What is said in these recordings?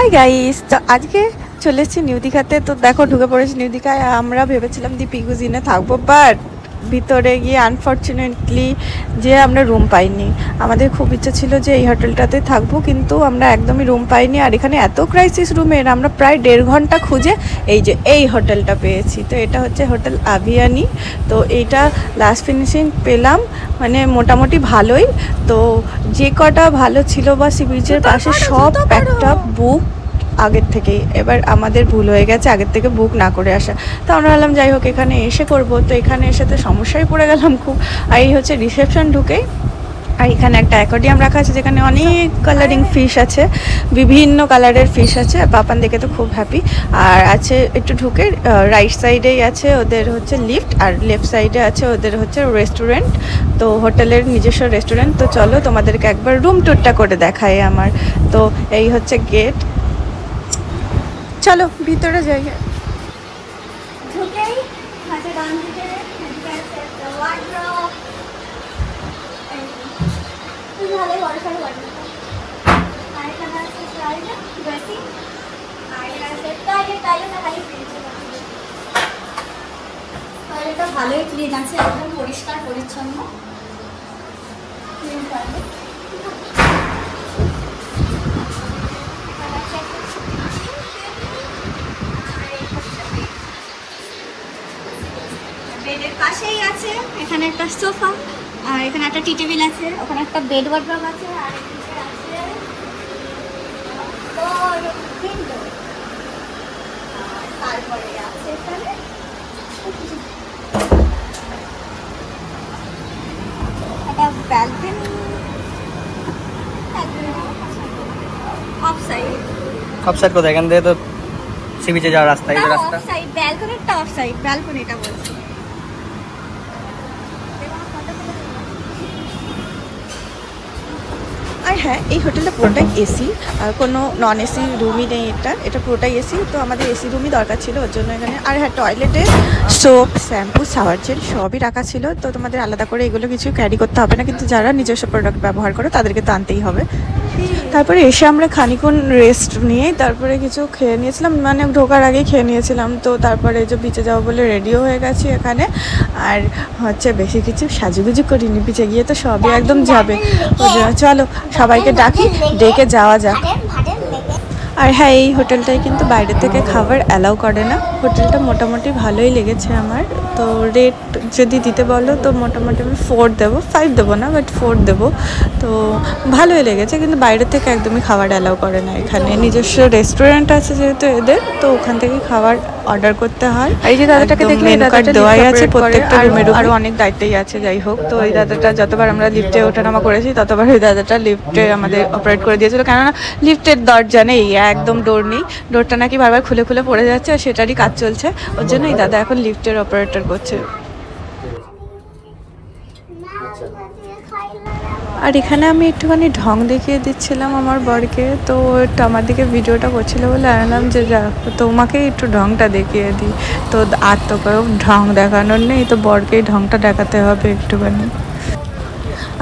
Hi guys, তো আজকে চলে এসেছি নিউ দীঘাতে। তো দেখো ঢুকে পড়েছি নিউ দীঘায়। আমরা ভেবেছিলাম দীপি কুজিনে থাকবো, বাট ভিতরে গিয়ে আনফর্চুনেটলি যে আমরা রুম পাইনি। আমাদের খুব ইচ্ছা ছিল যে এই হোটেলটাতে থাকবো, কিন্তু আমরা একদমই রুম পাইনি। আর এখানে এত ক্রাইসিস রুমের, আমরা প্রায় 1.5 ঘন্টা খুঁজে এই হোটেলটা পেয়েছি। তো এটা হচ্ছে হোটেল আভিয়ানি। তো এইটা লাস্ট ফিনিশিং পেলাম, মানে মোটামুটি ভালোই। তো যে কটা ভালো ছিল বা সি বিচের পাশে সব একটা বুক আগের থেকেই। এবার আমাদের ভুল হয়ে গেছে আগের থেকে বুক না করে আসা। তো আমরা ভাবলাম যাই হোক এখানে এসে করবো। তো এখানে এসে তো সমস্যায় পড়ে গেলাম খুব। আর এই হচ্ছে রিসেপশন ঢুকেই। আর এখানে একটা অ্যাকোয়ারিয়াম রাখা আছে যেখানে অনেক কালারিং ফিশ আছে, বিভিন্ন কালারের ফিশ আছে। পাপান দেখে তো খুব হ্যাপি। আর আছে একটু ঢুকে রাইট সাইডেই আছে ওদের হচ্ছে লিফট, আর লেফট সাইডে আছে ওদের হচ্ছে রেস্টুরেন্ট। তো হোটেলের নিজস্ব রেস্টুরেন্ট। তো চলো তোমাদেরকে একবার রুম ট্যুরটা করে দেখাই আমার। তো এই হচ্ছে গেট, চলো ভিতরে যাই। ঢুকেই হাতে ডান দিকে একটা ওয়ার্ড্রপ, ভালোই বড় সড়ো ওয়ার্ড্রপ। আর এখানে আছে টয়লেট, ড্রেসিং। আর এখানে আছে টয়লেটটা খালি ক্লিন ছিল। টয়লেটটা ভালোই ক্লিন আছে, একদম পরিষ্কার পরিচ্ছন্ন ক্লিন টয়লেট। বেডের পাশেই আছে এখানে একটা সোফা, আর এখানে একটা টি টেবিল আছে, ওখানে একটা বেড ওয়ার্ড্রপ আছে, আর এদিকে আছে উইন্ডো। তারপরে আছে এখানে একটা ব্যালকনি, অফ সাইড কোথায়? এখান থেকে তো সি বিচে যাওয়ার রাস্তা, এই রাস্তা। অফ সাইড ব্যালকনিটা, অফ সাইড ব্যালকনিটা বলছি। আর হ্যাঁ, এই হোটেলটা পুরোটাই এসি, আর কোনো নন এসি রুমই নেই। এটা পুরোটাই এসি। তো আমাদের এসি রুমই দরকার ছিল ওর জন্য এখানে। আর হ্যাঁ, টয়লেটে সোপ, শ্যাম্পু, শাওয়ার জেল সবই রাখা ছিল। তো তোমাদের আলাদা করে এগুলো কিছু ক্যারি করতে হবে না, কিন্তু যারা নিজস্ব প্রোডাক্ট ব্যবহার করো তাদেরকে তো আনতেই হবে। তারপরে এসে আমরা খানিকক্ষণ রেস্ট নিয়ে তারপরে কিছু খেয়ে নিয়েছিলাম, মানে ঢোকার আগেই খেয়ে নিয়েছিলাম। তো তারপরে যে বিচে যাবো বলে রেডিও হয়ে গেছি এখানে। আর হচ্ছে বেশি কিছু সাজুগুজু করিনি, বিচে গিয়ে তো সবই একদম যাবে। চলো সবাইকে ডেকে যাওয়া যাক। আর হ্যাঁ, এই হোটেলটায় কিন্তু বাইরে থেকে খাবার অ্যালাউ করে না। হোটেলটা মোটামুটি ভালোই লেগেছে আমার। তো রেট যদি দিতে বলো তো মোটামুটি আমি 4 দেবো, 5 দেবো না, বাট 4 দেবো। তো ভালোই লেগেছে, কিন্তু বাইরে থেকে একদমই খাবার অ্যালাউ করে না এখানে। নিজস্ব রেস্টুরেন্ট আছে যেহেতু এদের, তো ওখান থেকে খাবার অর্ডার করতে হয়। আর এই যে দাদাটাকে দেখলে মেনু কার্ড দেওয়াই আছে প্রত্যেকটা রুমের, আরও অনেক দায়িত্বই আছে। যাই হোক, তো এই দাদাটা যতবার আমরা লিফটে ওঠানামা করেছি ততবার ওই দাদাটা লিফটে আমাদের অপারেট করে দিয়েছিল। কেননা লিফটের দরজা নেই, একদম ডোর নেই। ডোরটা নাকি বারবার খুলে খুলে পড়ে যাচ্ছে, আর সেটারই কাজ চলছে। ওর জন্য এই দাদা এখন লিফটের অপারেটর করছে। আর এখানে আমি একটুখানি ঢং দেখিয়ে দিচ্ছিলাম আমার বরকে। তো একটু আমার দিকে ভিডিওটা করছিল বলে আনলাম যে যা তোমাকে একটু ঢংটা দেখিয়ে দিই। তো আর তো কেউ ঢং দেখানোর নেই, তো বরকেই ঢংটা দেখাতে হবে একটুখানি।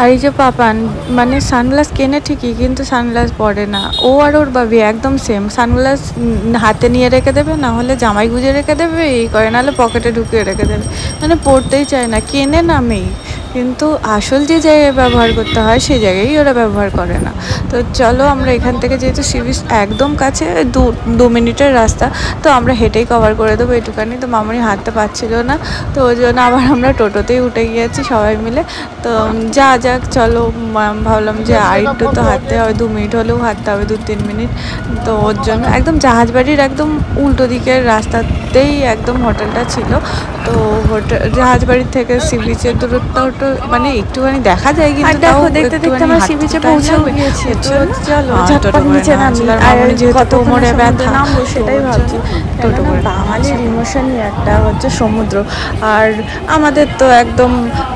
আর এই যে পাপান, মানে সানগ্লাস কেনে ঠিকই, কিন্তু সানগ্লাস পরে না। ও আর ওর ভাবি একদম সেম, সানগ্লাস হাতে নিয়ে রেখে দেবে, না হলে জামাই গুজে রেখে দেবে, এই করে, নাহলে পকেটে ঢুকিয়ে রেখে দেবে। মানে পড়তেই চায় না, কেনে নামেই, কিন্তু আসল যে জায়গায় ব্যবহার করতে হয় সেই জায়গায় ওরা ব্যবহার করে না। তো চলো আমরা এখান থেকে, যেহেতু সি বিচ একদম কাছে, 2 মিনিটের রাস্তা, তো আমরা হেঁটেই কভার করে দেবো এটুখানি। তো মামনি হাঁটতে পারছিল না, তো ওই জন্য আবার আমরা টোটোতেই উঠে গিয়েছি সবাই মিলে। তো যা যাক, চলো ভাবলাম যে আর একটু তো হাঁটতে হবে, 2 মিনিট হলেও হাঁটতে হবে, 2-3 মিনিট। তো ওর জন্য একদম জাহাজবাড়ির একদম উল্টো দিকের রাস্তাতেই একদম হোটেলটা ছিল। তো জাহাজবাড়ির থেকে সি বিচের দূরত্ব মানে একটুখানি দেখা যায়, কিন্তু তাও দেখতে দেখতে আমরা সি বিচে পৌঁছেও গিয়েছি। তো চলো ঝটপট নিচে নামি। আর কত মোড়ে ব্যথা নামবো সেটাই ভাবছি। টোটো করে বাঙালির ইমোশনই একটা হচ্ছে সমুদ্র। আর আমাদের তো একদম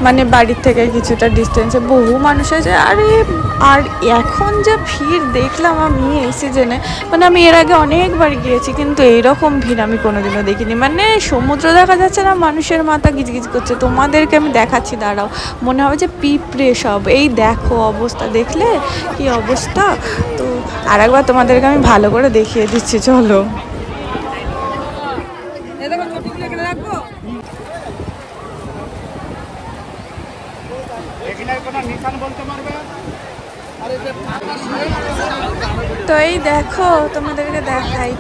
মানে বাড়ির থেকে কিছুটা ডিস্টেন্সে বহু মানুষ আছে। আরে আর এখন যে ভিড় দেখলাম আমি এই সিজনে, মানে আমি এর আগে অনেকবার গিয়েছি কিন্তু এইরকম ভিড় আমি কোনোদিনও দেখিনি। মানে সমুদ্র দেখা যাচ্ছে না, মানুষের মাথা গিজগিজ করছে। তোমাদেরকে আমি দেখাচ্ছি, দাঁড়াও। মনে হবে যে পিঁপড়ে সব। এই দেখো অবস্থা, দেখলে কি অবস্থা। তো আরেকবার তোমাদেরকে আমি ভালো করে দেখিয়ে দিচ্ছি, চলো। তো এই দেখো তোমাদেরকে দেখাই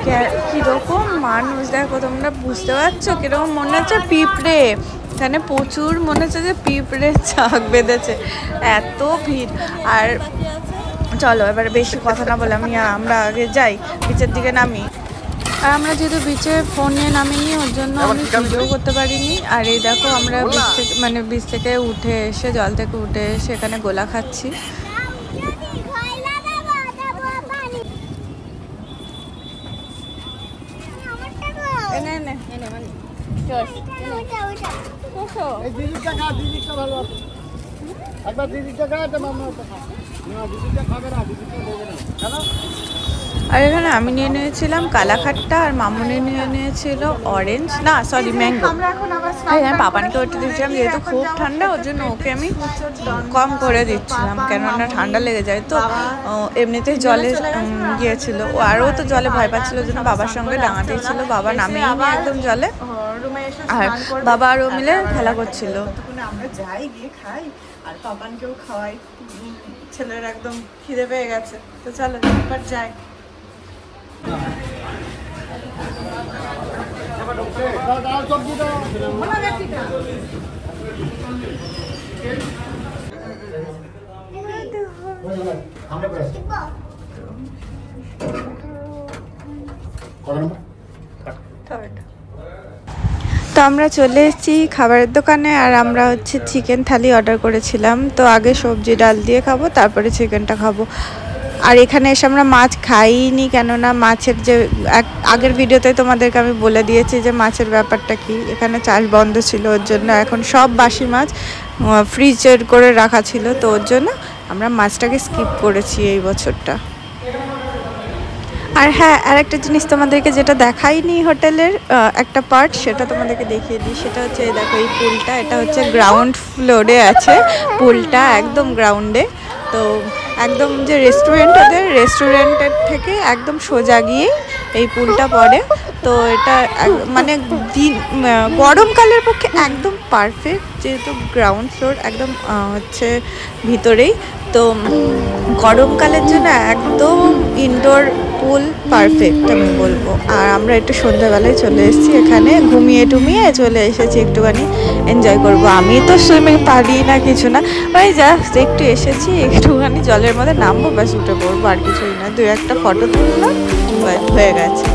কিরকম মানুষ, দেখো তোমরা বুঝতে পারছো কিরকম মনে হচ্ছে পিঁপড়ে। এখানে প্রচুর মনে হচ্ছে যে পিঁপড়ে চাক বেঁধেছে, এত ভিড়। আর চলো এবার বেশি কথা না বলে আমরা আগে যাই, বিচের দিকে নামি। আর আমরা যেহেতু বিচে ফোন নিয়ে নামিনি, ওর জন্য আমি ভিডিও করতে পারিনি। আর এই দেখো আমরা বিচ থেকে উঠে এসে, জল থেকে উঠে এসে এখানে গোলা খাচ্ছি। আর এখানে আমি নিয়ে নিয়েছিলাম কালাখাট্টা, আর মামুনি নিয়ে নিয়েছিল অরেঞ্জ, না সরি ম্যাঙ্গো। আমি পাপানকে ওটা দিচ্ছিলাম, যেহেতু খুব ঠান্ডা ওর জন্য ওকে আমি কম করে দিচ্ছিলাম, কেননা ঠান্ডা লেগে যায়। তো এমনিতেই জলে গিয়েছিল ও, আরও তো জলে ভয় পাচ্ছিল, ওর জন্য বাবার সঙ্গে ডাঙাতেই ছিল। বাবা নামিয়ে একদম জলে, আর বাবা আর ও মিলে খেলা করছিল। আমরা যাই গিয়ে খাই আর পাপানকেও খাওয়াই, ছেলের একদম খিদে পেয়ে গেছে। তো চলো এবার যাই। তো আমরা চলে এসেছি খাবারের দোকানে, আর আমরা হচ্ছে চিকেন থালি অর্ডার করেছিলাম। তো আগে সবজি ডাল দিয়ে খাবো, তারপরে চিকেনটা খাবো। আর এখানে এসে আমরা মাছ খাইনি, কেননা মাছের যে আগের ভিডিওতে তোমাদেরকে আমি বলে দিয়েছি যে মাছের ব্যাপারটা কি। এখানে চাষ বন্ধ ছিল, ওর জন্য এখন সব বাসি মাছ ফ্রিজের করে রাখা ছিল, তো ওর জন্য আমরা মাছটাকে স্কিপ করেছি এই বছরটা। আর হ্যাঁ, আর একটা জিনিস তোমাদেরকে যেটা দেখাইনি হোটেলের একটা পার্ট, সেটা তোমাদেরকে দেখিয়ে দিই। সেটা হচ্ছে দেখো এই পুলটা, এটা হচ্ছে গ্রাউন্ড ফ্লোরে আছে পুলটা, একদম গ্রাউন্ডে। তো একদম যে রেস্টুরেন্টের থেকে একদম সোজা গিয়ে এই পুলটা পড়ে। তো এটা মানে গরমকালের পক্ষে একদম পারফেক্ট, যেহেতু গ্রাউন্ড ফ্লোর একদম হচ্ছে ভিতরেই। তো গরমকালের জন্য একদম ইনডোর পুল পারফেক্ট আমি বলবো। আর আমরা একটু সন্ধ্যাবেলায় চলে এসেছি, এখানে ঘুমিয়ে টুমিয়ে চলে এসেছি, একটুখানি এনজয় করব। আমি তো সুইমিং পারি না, কিছু না, ওই জাস্ট একটু এসেছি, একটুখানি জলের মধ্যে নামবো, ব্যাস উঠে পড়বো, আর কিছুই না। 2-1টা ফটো তুললাম, হয়ে গেছে।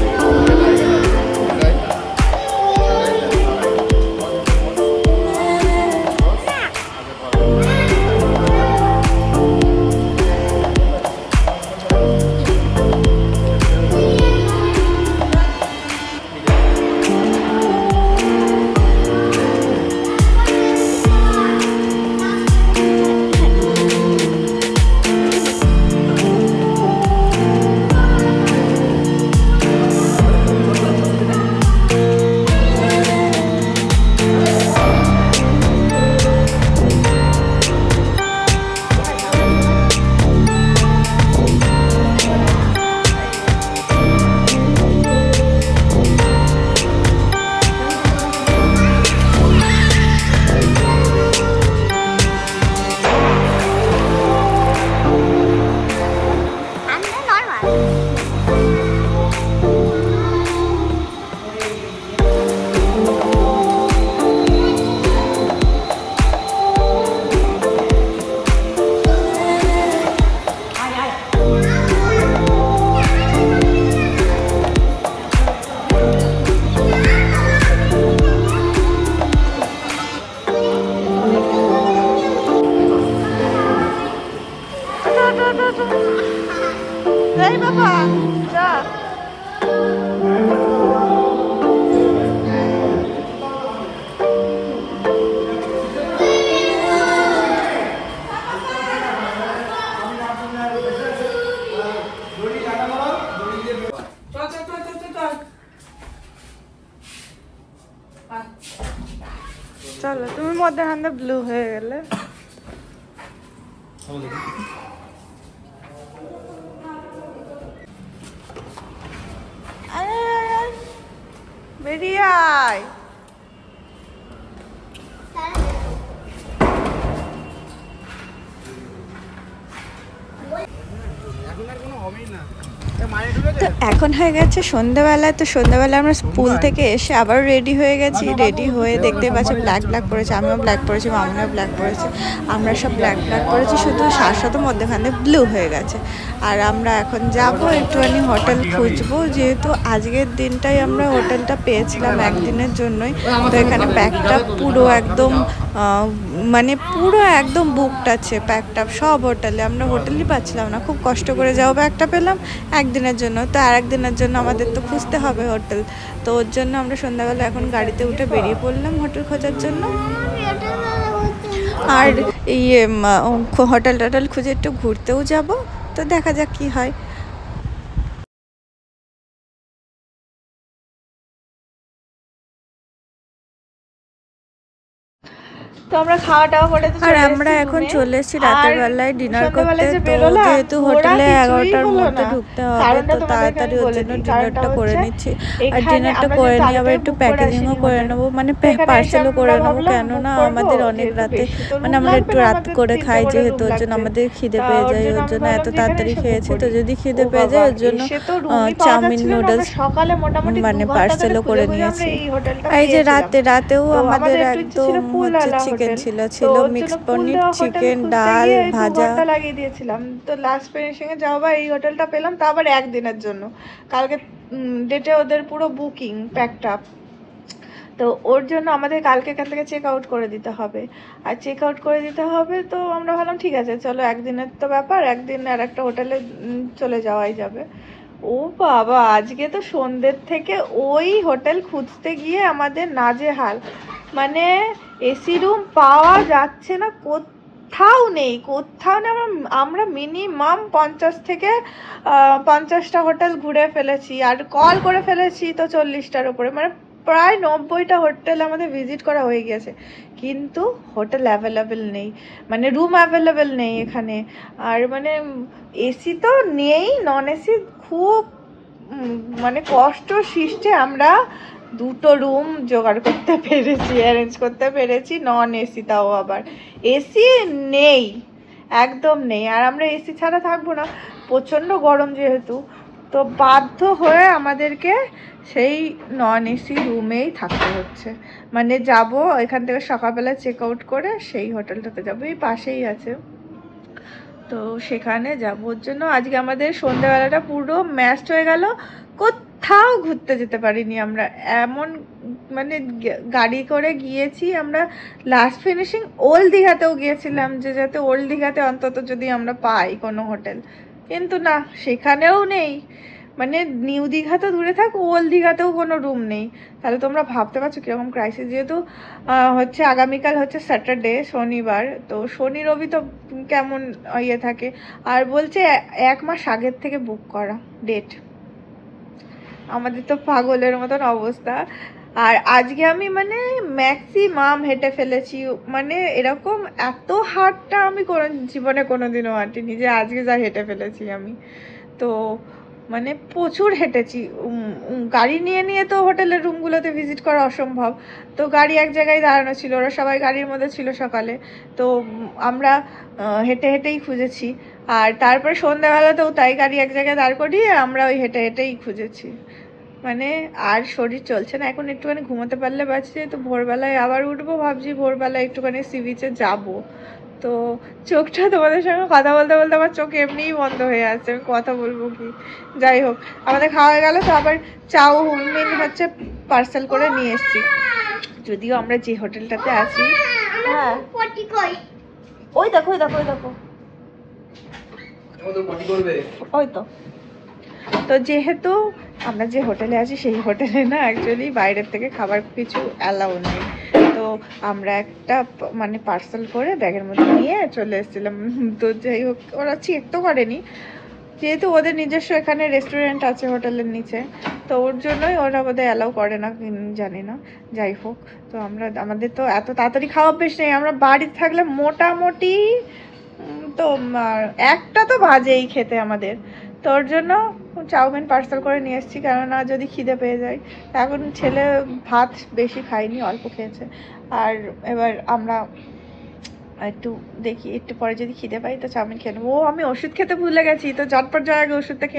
মধ্যখানে ব্লু হয়ে গেলে বেরিয়ে আয়। তো এখন হয়ে গেছে সন্ধ্যাবেলায়। তো সন্ধ্যাবেলায় আমরা স্কুল থেকে এসে আবার রেডি হয়ে গেছি। রেডি হয়ে দেখতে পাচ্ছি ব্ল্যাক পরেছি, আমিও ব্ল্যাক পরেছি, মামুনিও ব্ল্যাক পরেছি, আমরা সব ব্ল্যাক পরেছি, শুধু শাশ্বত মধ্যখানে ব্লু হয়ে গেছে। আর আমরা এখন যাব একটুখানি হোটেল খুঁজবো, যেহেতু আজকের দিনটাই আমরা হোটেলটা পেয়েছিলাম একদিনের জন্যই। তো এখানে প্যাকটা পুরো একদম মানে পুরো একদম বুকড আছে, প্যাকটা সব হোটেলে। আমরা হোটেলই পাচ্ছিলাম না, খুব কষ্ট করে যাও প্যাকটা পেলাম একদিনের জন্য। তো আর একদিনের জন্য আমাদের তো খুঁজতে হবে হোটেল। তো ওর জন্য আমরা সন্ধ্যাবেলা এখন গাড়িতে উঠে বেরিয়ে পড়লাম হোটেল খোঁজার জন্য। আর ইয়ে হোটেল টোটেল খুঁজে একটু ঘুরতেও যাব। তো দেখা যাক কি হয়। তো আমরা খাওয়া দাওয়া করে আর আমরা এখন চলে এসেছি রাতের বেলায় ডিনার করতে। তো যেহেতু হোটেলে 11টার মধ্যে ঢুকতে হবে, তো তাড়াতাড়ি ওর জন্য ডিনারটা করে নিচ্ছি। আর ডিনারটা করে নিয়ে আবার একটু প্যাকেজিংও করে নেবো, মানে পার্সেলও করে নেবো, কেননা আমাদের অনেক রাতে মানে আমরা একটু রাত করে খাই, যেহেতু ওর জন্য আমাদের খিদে পেয়ে যায়। ওর জন্য এত তাড়াতাড়ি খেয়েছি। তো যদি খিদে পেয়ে যায় ওর জন্য চাউমিন নুডলস মানে পার্সেলও করে নিয়েছি। এই যে রাতেও আমাদের একদম হচ্ছে চিকেন ছিল মিক্স পনির, চিকেন, ডাল, ভাজা লাগিয়ে দিয়েছিলাম। তো লাস্ট ফিনিশিং এ যাও বা এই হোটেলটা পেলাম, তা আবার একদিনের জন্য। কালকে ডেটে ওদের পুরো বুকিং প্যাকড আপ। তো ওর জন্য আমাদের কালকে এখান থেকে চেক আউট করে দিতে হবে। আর চেক আউট করে দিতে হবে, তো আমরা ভাবলাম ঠিক আছে চলো, একদিনের তো ব্যাপার, একদিন আর একটা হোটেলে চলে যাওয়াই যাবে। ও বাবা, আজকে তো সন্ধ্যের থেকে ওই হোটেল খুঁজতে গিয়ে আমাদের নাজেহাল। মানে এসি রুম পাওয়া যাচ্ছে না, কোথাও নেই। আমরা মিনিমাম 50 থেকে 50টা হোটেল ঘুরে ফেলেছি, আর কল করে ফেলেছি তো 40টার উপরে, মানে প্রায় 90টা হোটেল আমাদের ভিজিট করা হয়ে গেছে, কিন্তু হোটেল অ্যাভেলেবেল নেই, মানে রুম অ্যাভেলেবেল নেই এখানে। আর মানে এসি তো নেই, নন এসি খুব মানে কষ্ট সৃষ্টে আমরা 2টো রুম জোগাড় করতে পেরেছি, অ্যারেঞ্জ করতে পেরেছি, নন এসি, তাও আবার এসি নেই, একদম নেই। আর আমরা এসি ছাড়া থাকবো না, প্রচণ্ড গরম যেহেতু, তো বাধ্য হয়ে আমাদেরকে সেই নন এসি রুমেই থাকতে হচ্ছে। মানে যাব এখান থেকে সকালবেলা চেক আউট করে সেই হোটেলটাতে যাবো, এই পাশেই আছে, তো সেখানে যাবোর জন্য আজকে আমাদের সন্ধ্যাবেলাটা পুরো ম্যাচড হয়ে গেল। কোথাও ঘুরতে যেতে পারিনি আমরা, এমন মানে গাড়ি করে গিয়েছি আমরা। লাস্ট ফিনিশিং ওল্ড দীঘাতেও গিয়েছিলাম, যে যাতে ওল্ড দীঘাতে অন্তত যদি আমরা পাই কোনো হোটেল, কিন্তু না, সেখানেও নেই। মানে নিউ দীঘা তো দূরে থাক, ওল্ড দীঘাতেও কোনো রুম নেই। তাহলে তোমরা ভাবতে পারছো কীরকম ক্রাইসিস। যেহেতু হচ্ছে আগামীকাল হচ্ছে স্যাটারডে, শনিবার, তো শনি রবি তো কেমন ইয়ে থাকে। আর বলছে 1 মাস আগের থেকে বুক করা ডেট। আমাদের তো পাগলের মতন অবস্থা। আর আজকে আমি মানে ম্যাক্সিমাম হেঁটে ফেলেছি, মানে এরকম এত হাঁটটা আমি জীবনে কোনোদিনও হাঁটিনি যে আজকে যা হেঁটে ফেলেছি আমি। তো মানে প্রচুর হেঁটেছি। গাড়ি নিয়ে তো হোটেলের রুমগুলোতে ভিজিট করা অসম্ভব, তো গাড়ি এক জায়গায় দাঁড়ানো ছিল, ওরা সবাই গাড়ির মধ্যে ছিল সকালে, তো আমরা হেঁটেই খুঁজেছি। আর তারপরে সন্ধ্যাবেলাতেও তাই, গাড়ি এক জায়গায় দাঁড় করিয়ে আমরা ওই হেঁটেই খুঁজেছি। মানে আর শরীর চলছে না, এখন একটুখানি ঘুমোতে পারলে বাঁচছে। তো ভোরবেলায় আবার উঠবো, ভাবছি ভোরবেলায় একটুখানি সি বিচে যাবো। তো চোখটা তোমাদের সঙ্গে কথা বলতে বলতে আমার চোখ এমনিই বন্ধ হয়ে আছে, আমি কথা বলবো কি। যাই হোক, আমাদের খাওয়া হয়ে গেল। তো আবার চাউমিন হচ্ছে পার্সেল করে নিয়ে এসেছি, যদিও আমরা যে হোটেলটাতে আছি, হ্যাঁ ওই দেখো ওই তো। তো যেহেতু আমরা যে হোটেলে আছি সেই হোটেলে না অ্যাকচুয়ালি বাইরের থেকে খাবার কিছু অ্যালাউ নেই, তো আমরা একটা মানে পার্সেল করে ব্যাগের মধ্যে নিয়ে চলে এসেছিলাম। তো যাই হোক, ওরা চেক তো করেনি, যেহেতু ওদের নিজস্ব এখানে রেস্টুরেন্ট আছে হোটেলের নিচে, তো ওর জন্যই ওরা বোধহয় অ্যালাউ করে না, জানি না। যাই হোক, তো আমাদের তো এত তাড়াতাড়ি খাওয়া অভ্যেস নেই। আমরা বাড়িতে থাকলে মোটামুটি তো 1টা তো বাজেই খেতে আমাদের। তো ওর জন্য চাউমিন পার্সেল করে নিয়ে এসেছি, কেননা যদি খিদে পেয়ে যায়। এখন ছেলে ভাত বেশি খায়নি, অল্প খেয়েছে। আর এবার আমরা একটু দেখি, একটু পরে যদি খিদে পাই তো চাউমিন খেয়ে নেবো। আমি ওষুধ খেতে ভুলে গেছি, তো ঝটপট যাওয়ার আগে ওষুধটা খেয়ে